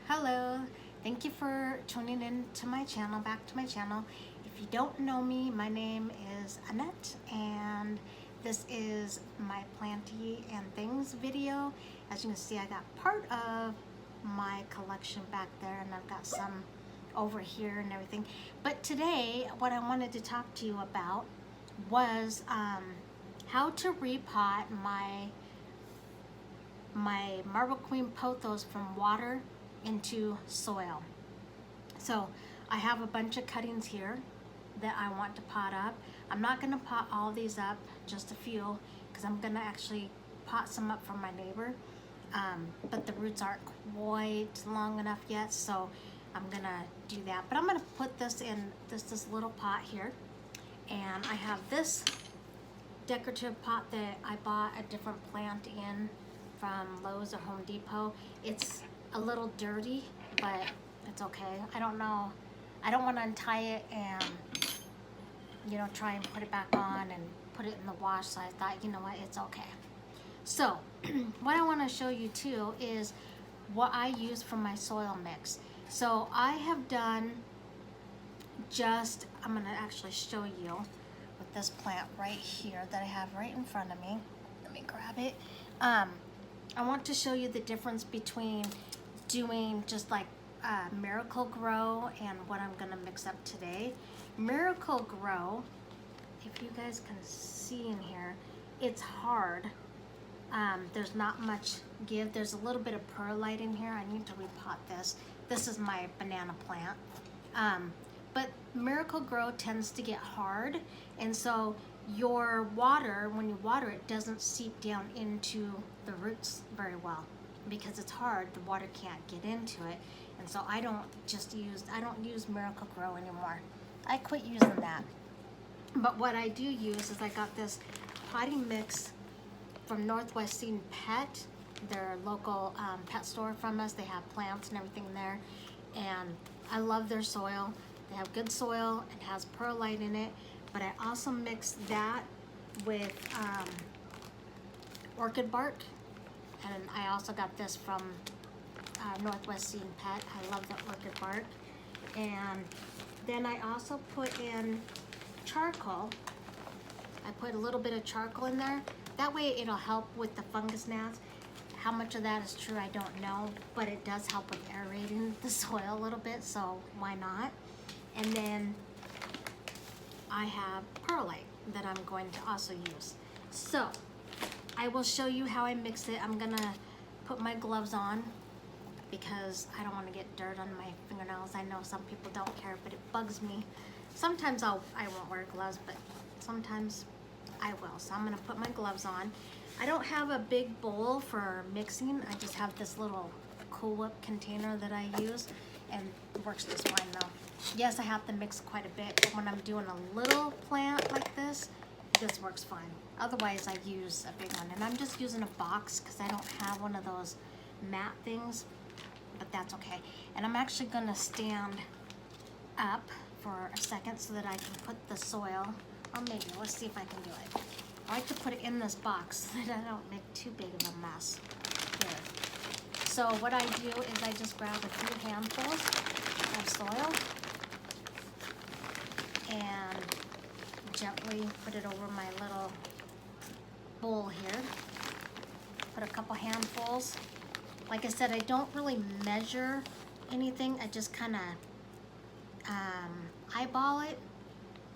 Hello. Thank you for tuning in to my channel, back to my channel. If you don't know me, my name is Annette, and this is my planty and things video. As you can see, I got part of my collection back there, and I've got some over here and everything. But today, what I wanted to talk to you about was how to repot my Marble Queen pothos from water into soil. So I have a bunch of cuttings here that I want to pot up. I'm not going to pot all these up, just a few, because I'm going to actually pot some up for my neighbor. But the roots aren't quite long enough yet, so I'm going to do that. But I'm going to put this in this little pot here. And I have this decorative pot that I bought a different plant in from Lowe's or Home Depot. It's a little dirty, but it's okay. I don't know. I don't want to untie it and, you know, try and put it back on and put it in the wash. So I thought, you know what, it's okay. So what I want to show you too is what I use for my soil mix. So I have done I'm going to actually show you with this plant right here that I have right in front of me. Let me grab it. I want to show you the difference between doing just like Miracle Grow and what I'm going to mix up today. Miracle Grow, if you guys can see in here, it's hard. There's not much give. There's a little bit of perlite in here. I need to repot this. This is my banana plant. But Miracle Grow tends to get hard, and so your water, when you water it, doesn't seep down into the roots very well because it's hard. The water can't get into it, and so I don't use Miracle Grow anymore. I quit using that. But what I do use is I got this potting mix from Northwest Seed Pet, their local pet store from us. They have plants and everything there, and I love their soil. They have good soil. It has perlite in it. But I also mix that with orchid bark, and I also got this from Northwest Seed Pet. I love the orchid bark. And then I also put in charcoal. I put a little bit of charcoal in there. That way it'll help with the fungus gnats. How much of that is true, I don't know, but it does help with aerating the soil a little bit, so why not? And then I have perlite that I'm going to also use. So I will show you how I mix it. I'm gonna put my gloves on because I don't want to get dirt on my fingernails. I know some people don't care, but it bugs me. Sometimes I won't wear gloves, but sometimes I will. So I'm gonna put my gloves on. I don't have a big bowl for mixing. I just have this little Cool Whip container that I use, and it works just fine though. Yes, I have to mix quite a bit, but when I'm doing a little plant like this works fine. Otherwise, I use a big one, and I'm just using a box because I don't have one of those mat things, but that's okay. And I'm actually gonna stand up for a second so that I can put the soil, or maybe, let's see if I can do it. I like to put it in this box so that I don't make too big of a mess here. So what I do is I just grab a few handfuls of soil and gently put it over my little bowl here. Put a couple handfuls. Like I said, I don't really measure anything. I just kind of eyeball it.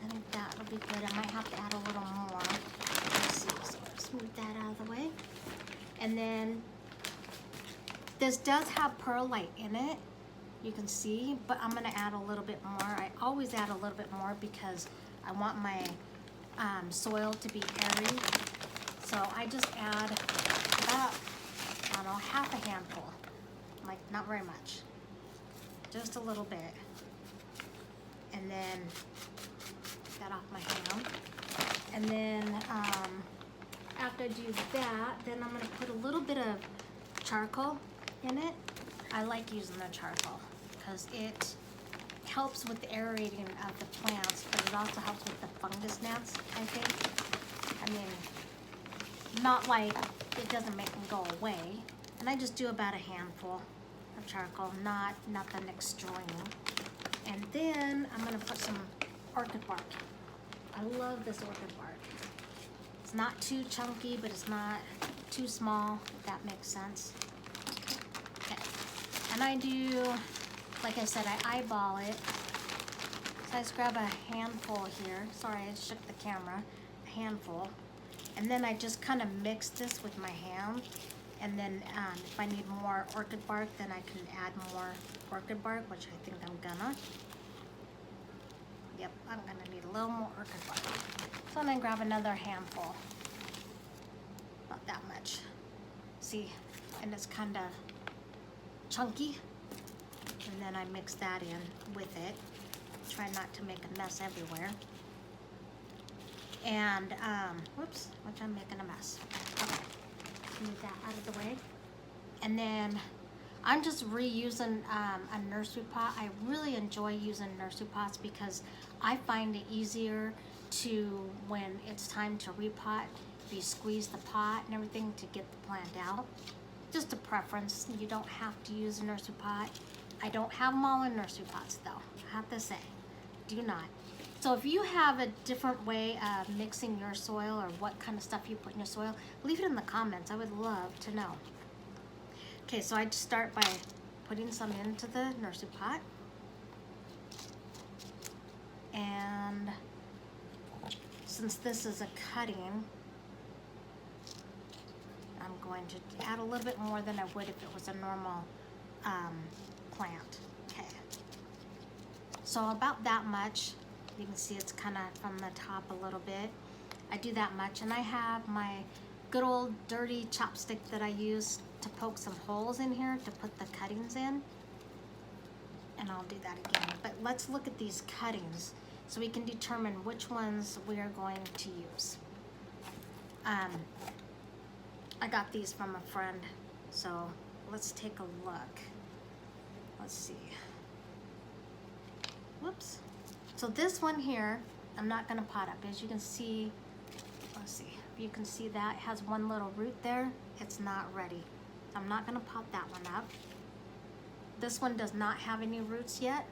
I think that'll be good. I might have to add a little more. Let's see. So smooth that out of the way. And then this does have perlite in it, you can see, but I'm gonna add a little bit more. I always add a little bit more because I want my soil to be airy. So I just add about, I don't know, half a handful, like not very much, just a little bit. And then that off my hand. And then after I do that, then I'm gonna put a little bit of charcoal in it. I like using the charcoal because it helps with the aerating of the plants, but it also helps with the fungus gnats, I think. I mean, not like it doesn't make them go away. And I just do about a handful of charcoal, nothing extreme. And then I'm gonna put some orchid bark. I love this orchid bark. It's not too chunky, but it's not too small, if that makes sense. Okay. And I do, like I said, I eyeball it. So I just grab a handful here. Sorry, I shook the camera. A handful. And then I just kind of mix this with my hand. And then if I need more orchid bark, then I can add more orchid bark, which I think I'm gonna. Yep, I'm gonna need a little more orchid bark. So I'm gonna grab another handful. Not that much. See, and it's kind of chunky. And then I mix that in with it. Try not to make a mess everywhere. And, whoops, which I'm making a mess. Okay, move that out of the way. And then I'm just reusing a nursery pot. I really enjoy using nursery pots because I find it easier to, when it's time to repot, you squeeze the pot and everything to get the plant out. Just a preference. You don't have to use a nursery pot. I don't have them all in nursery pots though, I have to say. Do not. So if you have a different way of mixing your soil or what kind of stuff you put in your soil, leave it in the comments. I would love to know. Okay, so I just start by putting some into the nursery pot. And since this is a cutting, I'm going to add a little bit more than I would if it was a normal plant. Okay. So about that much. You can see it's kind of from the top a little bit. I do that much, and I have my good old dirty chopstick that I use to poke some holes in here to put the cuttings in. And I'll do that again. But let's look at these cuttings so we can determine which ones we are going to use. I got these from a friend, so let's take a look. Let's see. Whoops. So this one here, I'm not gonna pot up. As you can see, let's see, if you can see that, it has one little root there. It's not ready. I'm not gonna pot that one up. This one does not have any roots yet.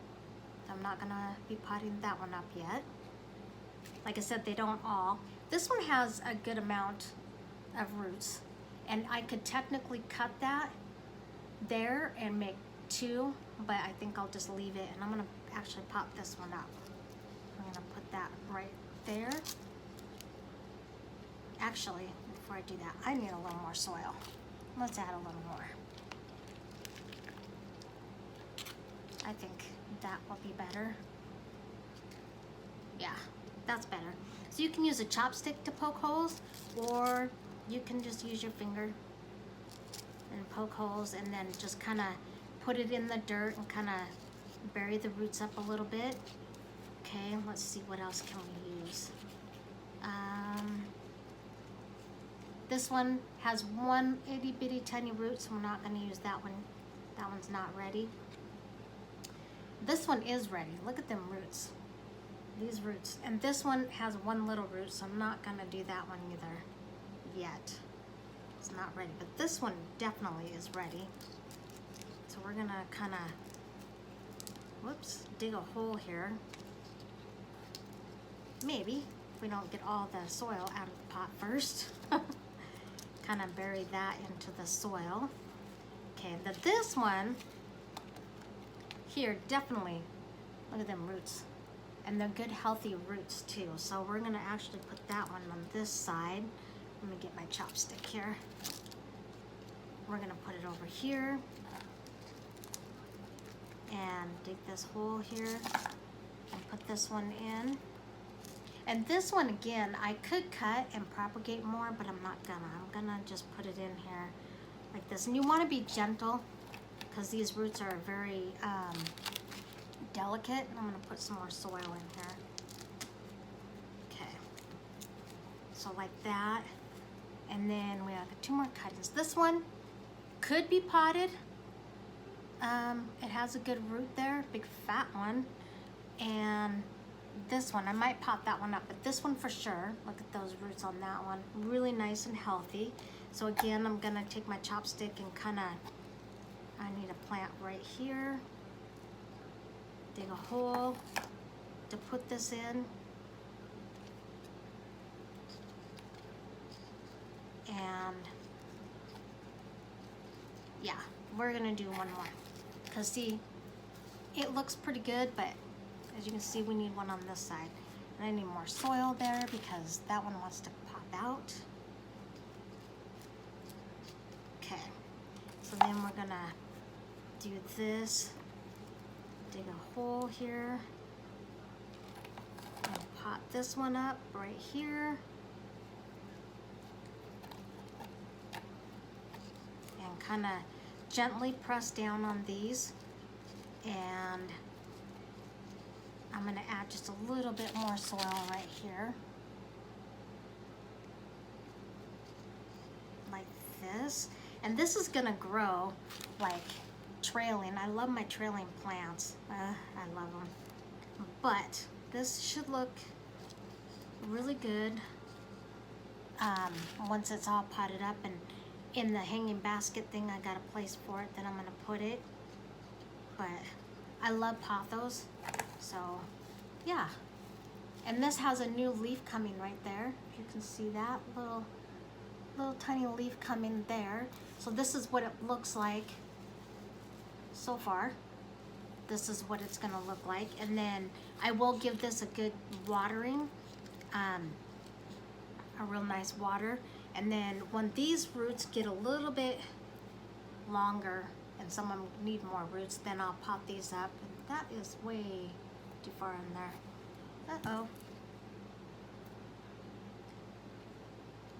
I'm not gonna be potting that one up yet. Like I said, they don't all. This one has a good amount of roots. And I could technically cut that there and make two, but I think I'll just leave it. And I'm gonna actually pop this one up. I'm gonna put that right there. Actually, before I do that, I need a little more soil. Let's add a little more. I think that will be better. Yeah, that's better. So you can use a chopstick to poke holes, or you can just use your finger and poke holes and then just kind of put it in the dirt and kind of bury the roots up a little bit. Okay, let's see what else can we use. This one has one itty bitty tiny root, so we're not going to use that one. That one's not ready. This one is ready. Look at them roots. These roots. And this one has one little root, so I'm not going to do that one either yet. It's not ready, but this one definitely is ready. So we're going to kind of, whoops, dig a hole here. Maybe, if we don't get all the soil out of the pot first. Kind of bury that into the soil. Okay, this one here, definitely, look at them roots. And they're good, healthy roots too. So we're gonna actually put that one on this side. Let me get my chopstick here. We're gonna put it over here. And dig this hole here. And put this one in. And this one, again, I could cut and propagate more, but I'm not gonna. I'm gonna just put it in here like this. And you wanna be gentle because these roots are very delicate. I'm gonna put some more soil in here. Okay, so like that. And then we have 2 more cuttings. This one could be potted. It has a good root there, big fat one. And this one, I might pot that one up, but this one for sure. Look at those roots on that one. Really nice and healthy. So again, I'm gonna take my chopstick and kinda, I need a plant right here. Dig a hole to put this in. And yeah, we're gonna do one more. Cause see, it looks pretty good, but as you can see, we need one on this side. And I need more soil there because that one wants to pop out. Okay, so then we're gonna do this. Dig a hole here. And pot this one up right here. And kind of gently press down on these. And I'm gonna add just a little bit more soil right here. Like this. And this is gonna grow like trailing. I love my trailing plants. I love them. But this should look really good once it's all potted up. And in the hanging basket thing, I got a place for it that I'm gonna put it. But I love pothos, so yeah. And this has a new leaf coming right there. If you can see that little tiny leaf coming there. So this is what it looks like so far. This is what it's gonna look like. And then I will give this a good watering, a real nice water. And then when these roots get a little bit longer and some of them need more roots, then I'll pop these up. And that is way too far in there. Uh-oh.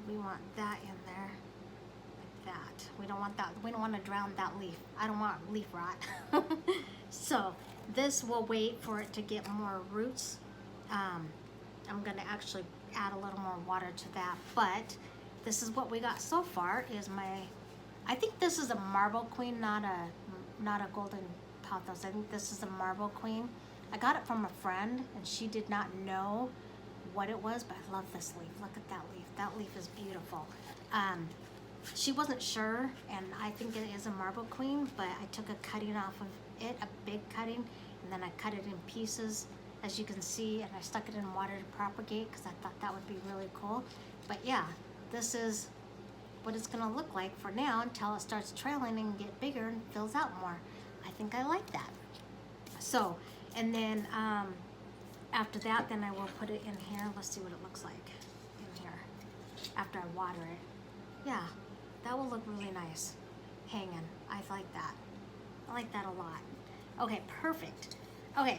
We want that in there, like that. We don't want that, we don't want to drown that leaf. I don't want leaf rot. So this will wait for it to get more roots. I'm gonna actually add a little more water to that, but this is what we got so far is I think this is a marble queen, not a golden pothos. I think this is a marble queen. I got it from a friend and she did not know what it was, but I love this leaf. Look at that leaf. That leaf is beautiful. She wasn't sure, and I think it is a marble queen, but I took a cutting off of it, a big cutting, and then I cut it in pieces, as you can see, and I stuck it in water to propagate because I thought that would be really cool. But yeah, this is what it's gonna look like for now until it starts trailing and get bigger and fills out more. I think I like that. So, and then after that, then I will put it in here. Let's see what it looks like in here after I water it. Yeah, that will look really nice hanging. I like that. I like that a lot. Okay, perfect. Okay,